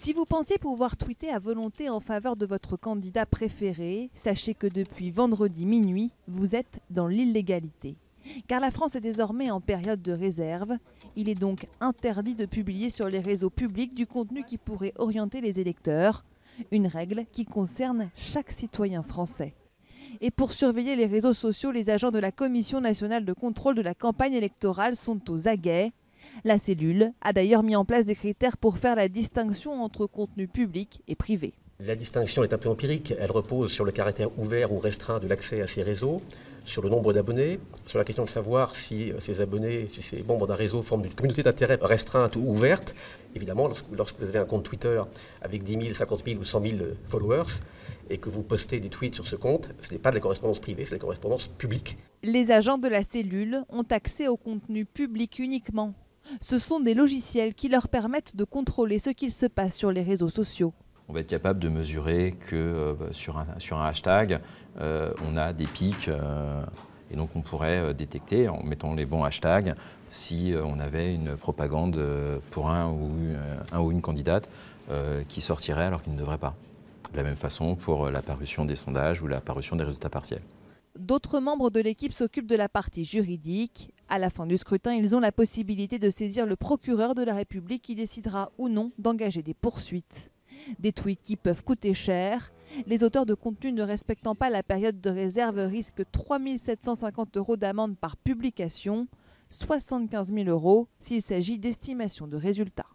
Si vous pensez pouvoir tweeter à volonté en faveur de votre candidat préféré, sachez que depuis vendredi minuit, vous êtes dans l'illégalité. Car la France est désormais en période de réserve. Il est donc interdit de publier sur les réseaux publics du contenu qui pourrait orienter les électeurs. Une règle qui concerne chaque citoyen français. Et pour surveiller les réseaux sociaux, les agents de la Commission nationale de contrôle de la campagne électorale sont aux aguets. La cellule a d'ailleurs mis en place des critères pour faire la distinction entre contenu public et privé. La distinction est un peu empirique. Elle repose sur le caractère ouvert ou restreint de l'accès à ces réseaux, sur le nombre d'abonnés, sur la question de savoir si ces abonnés, si ces membres d'un réseau forment une communauté d'intérêt restreinte ou ouverte. Évidemment, lorsque vous avez un compte Twitter avec 10 000, 50 000 ou 100 000 followers et que vous postez des tweets sur ce compte, ce n'est pas de la correspondance privée, c'est de la correspondance publique. Les agents de la cellule ont accès au contenu public uniquement. Ce sont des logiciels qui leur permettent de contrôler ce qu'il se passe sur les réseaux sociaux. On va être capable de mesurer que sur un hashtag, on a des pics et donc on pourrait détecter, en mettant les bons hashtags, si on avait une propagande pour un ou une candidate qui sortirait alors qu'il ne devrait pas. De la même façon pour la parution des sondages ou la parution des résultats partiels. D'autres membres de l'équipe s'occupent de la partie juridique. À la fin du scrutin, ils ont la possibilité de saisir le procureur de la République qui décidera ou non d'engager des poursuites. Des tweets qui peuvent coûter cher. Les auteurs de contenu ne respectant pas la période de réserve risquent 3 750 € d'amende par publication, 75 000 € s'il s'agit d'estimation de résultats.